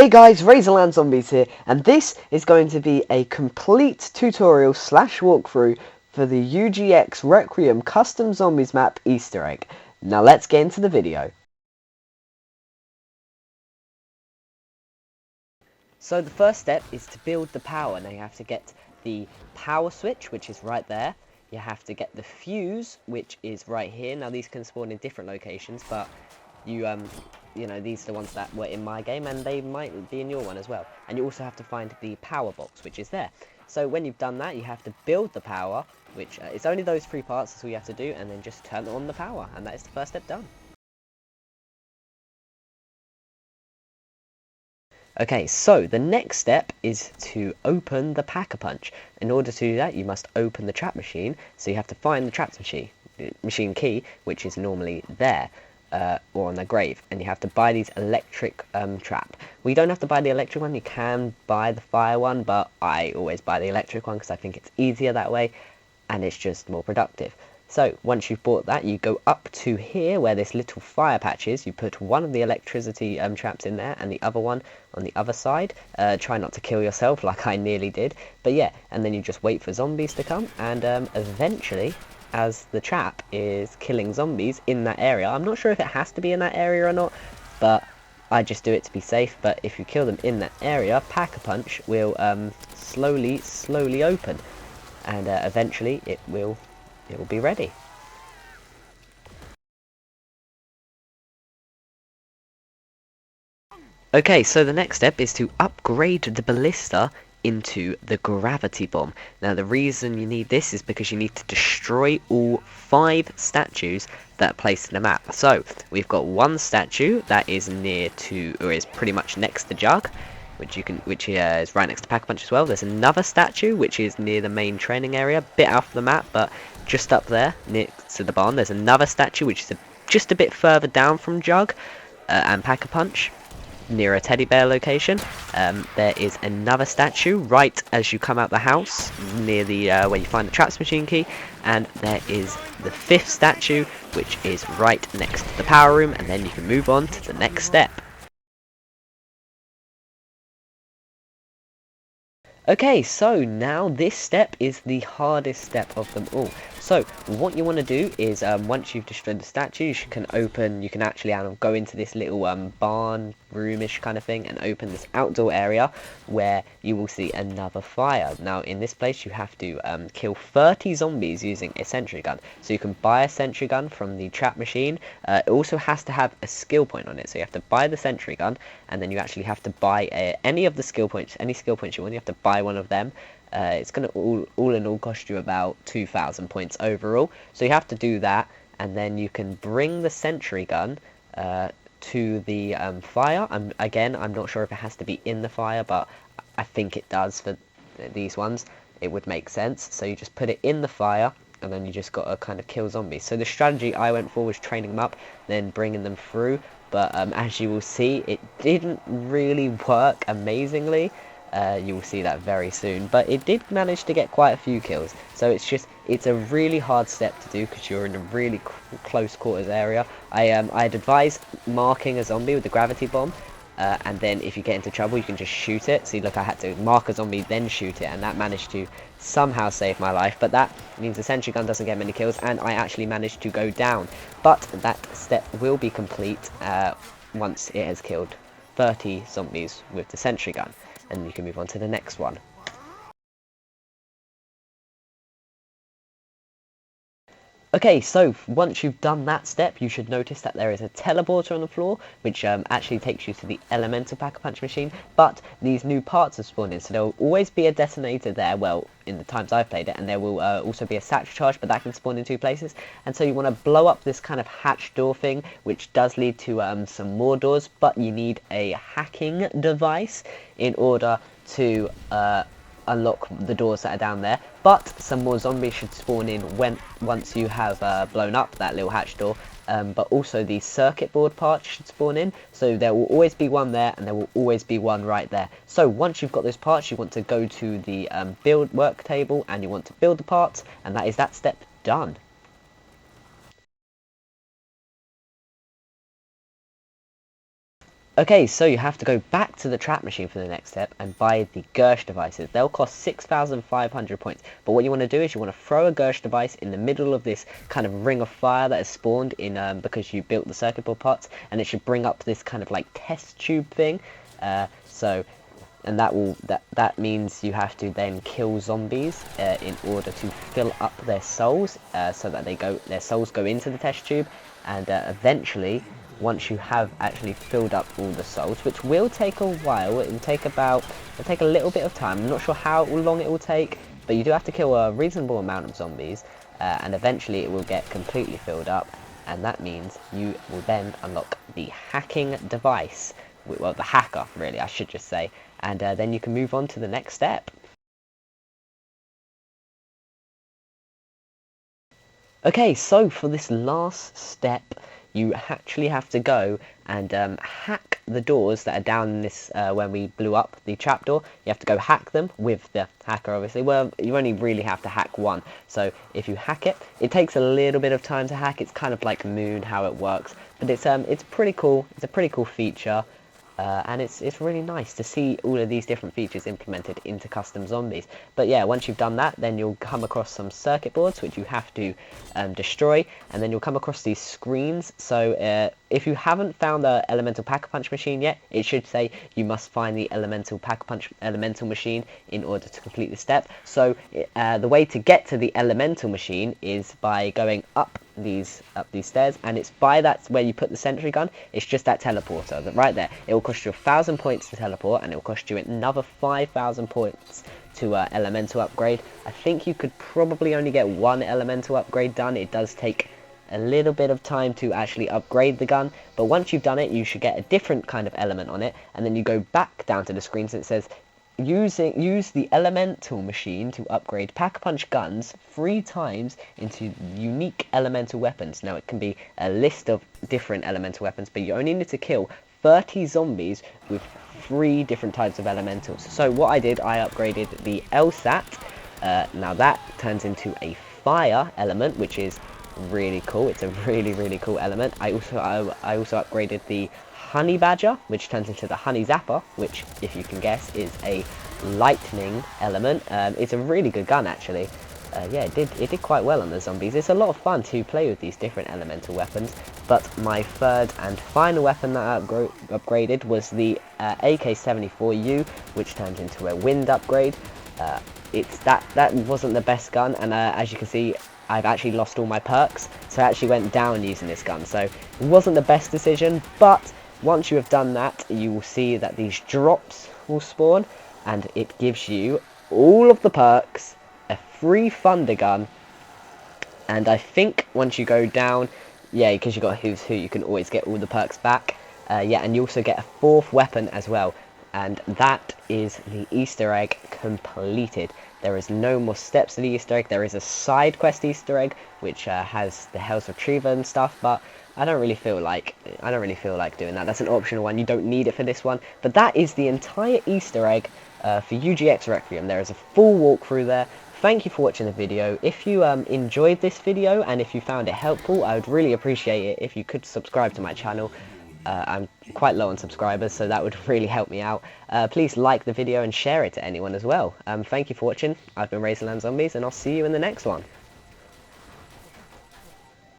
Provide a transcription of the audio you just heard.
Hey guys, Razorland Zombies here, and this is going to be a complete tutorial slash walkthrough for the UGX Requiem custom zombies map Easter egg. Now let's get into the video. So the first step is to build the power. Now you have to get the power switch, which is right there. You have to get the fuse, which is right here. Now these can spawn in different locations, but you know, these are the ones that were in my game, and they might be in your one as well. And you also have to find the power box, which is there. So when you've done that, you have to build the power, which it's only those three parts. That's all you have to do, and then just turn on the power, and that is the first step done. Okay, so the next step is to open the Pack-a-Punch. In order to do that, you must open the trap machine. So you have to find the trap machine key, which is normally there. Or on the grave, and you have to buy these electric trap. We don't have to buy the electric one, you can buy the fire one, but I always buy the electric one because I think it's easier that way and it's just more productive. So once you've bought that, you go up to here where this little fire patch is. You put one of the electricity traps in there and the other one on the other side. Try not to kill yourself like I nearly did, but yeah, and then you just wait for zombies to come, and eventually, as the trap is killing zombies in that area. I'm not sure if it has to be in that area or not, but I just do it to be safe. But if you kill them in that area, Pack-a-Punch will slowly open, and eventually it will be ready. Okay, so the next step is to upgrade the Ballista into the gravity bomb. Now the reason you need this is because you need to destroy all 5 statues that are placed in the map. So we've got one statue that is near to, or is pretty much next to Jug, which is right next to Pack-a-Punch as well. There's another statue which is near the main training area, a bit off the map, but just up there next to the barn. There's another statue which is just a bit further down from Jug and Pack-a-Punch, near a teddy bear location. There is another statue right as you come out the house near the where you find the traps machine key, and there is the 5th statue which is right next to the power room, and then you can move on to the next step. Okay, so now this step is the hardest step of them all. So what you want to do is once you've destroyed the statues, you can actually go into this little barn roomish kind of thing and open this outdoor area where you will see another fire. Now in this place you have to kill 30 zombies using a Sentry Gun. So you can buy a Sentry Gun from the trap machine. It also has to have a skill point on it, so you have to buy the Sentry Gun, and then you actually have to buy any of the skill points, any skill points you want. You have to buy one of them. It's going to all in all cost you about 2,000 points overall, so you have to do that, and then you can bring the Sentry Gun to the fire. I'm not sure if it has to be in the fire, but I think it does for these ones. It would make sense. So you just put it in the fire, and then you just got to kind of kill zombies. So the strategy I went for was training them up, then bringing them through, but as you will see, it didn't really work amazingly. You will see that very soon, but it did manage to get quite a few kills. So it's a really hard step to do because you're in a really close quarters area. I'd advise marking a zombie with the gravity bomb, and then if you get into trouble you can just shoot it. See, look, I had to mark a zombie then shoot it, and that managed to somehow save my life, but that means the Sentry Gun doesn't get many kills, and I actually managed to go down. But that step will be complete once it has killed 30 zombies with the Sentry Gun, and you can move on to the next one. Okay, so once you've done that step, you should notice that there is a teleporter on the floor, which actually takes you to the elemental Pack-a-Punch machine, but these new parts have spawned in, so there will always be a detonator there, well, in the times I've played it, and there will also be a satchel charge, but that can spawn in 2 places, and so you want to blow up this kind of hatch door thing, which does lead to some more doors, but you need a hacking device in order to unlock the doors that are down there. But some more zombies should spawn in once you have blown up that little hatch door, but also the circuit board parts should spawn in, so there will always be one there, and there will always be one right there. So once you've got those parts, you want to go to the build work table, and you want to build the parts, and that is that step done. Okay, so you have to go back to the trap machine for the next step and buy the Gersh devices. They'll cost 6,500 points. But what you want to do is you want to throw a Gersh device in the middle of this kind of ring of fire that has spawned in because you built the circuit board parts, and it should bring up this kind of like test tube thing. And that means you have to then kill zombies in order to fill up their souls, so that their souls go into the test tube, and eventually, once you have actually filled up all the souls, which will take a while, it'll take a little bit of time. I'm not sure how long it will take, but you do have to kill a reasonable amount of zombies, and eventually it will get completely filled up, and that means you will then unlock the hacking device. Well, the hacker, really, I should just say, and then you can move on to the next step. Okay, so for this last step, you actually have to go and hack the doors that are down in this, when we blew up the trapdoor. You have to go hack them with the hacker, obviously. Well, you only really have to hack one. So if you hack it, it takes a little bit of time to hack. It's kind of like Moon, how it works. But it's pretty cool. It's a pretty cool feature. And it's really nice to see all of these different features implemented into custom zombies. But yeah, once you've done that, then you'll come across some circuit boards which you have to destroy, and then you'll come across these screens. So if you haven't found the elemental pack-a-punch machine yet, it should say you must find the elemental pack-a-punch elemental machine in order to complete the step. So the way to get to the elemental machine is by going up these stairs, and it's by that's where you put the sentry gun. It's just that teleporter that right there. It will cost you 1,000 points to teleport, and it will cost you another 5,000 points to elemental upgrade. I think you could probably only get one elemental upgrade done. It does take a little bit of time to actually upgrade the gun, but once you've done it, you should get a different kind of element on it, and then you go back down to the screen, so it says use the elemental machine to upgrade pack-a-punch guns 3 times into unique elemental weapons. Now, it can be a list of different elemental weapons, but you only need to kill 30 zombies with 3 different types of elementals. So what I did, I upgraded the LSAT. Now that turns into a fire element, which is really cool. It's a really cool element. I also upgraded the Honey Badger, which turns into the Honey Zapper, which, if you can guess, is a lightning element. It's a really good gun, actually. Yeah, it did quite well on the zombies. It's a lot of fun to play with these different elemental weapons. But my third and final weapon that I upgraded was the AK-74U, which turns into a wind upgrade. That wasn't the best gun, and as you can see, I've actually lost all my perks, so I actually went down using this gun. So it wasn't the best decision, but once you have done that, you will see that these drops will spawn, and it gives you all of the perks, a free thunder gun, and I think once you go down, yeah, because you got Who's Who, you can always get all the perks back. Yeah, and you also get a 4th weapon as well, and that is the Easter egg completed. There is no more steps to the Easter egg. There is a side quest Easter egg which has the health retriever and stuff, but I don't really feel like doing that. That's an optional one. You don't need it for this one. But that is the entire Easter egg for UGX Requiem. There is a full walkthrough there. Thank you for watching the video. If you enjoyed this video and if you found it helpful, I would really appreciate it if you could subscribe to my channel. I'm quite low on subscribers, so that would really help me out. Please like the video and share it to anyone as well. Thank you for watching. I've been Razorland Zombies, and I'll see you in the next one.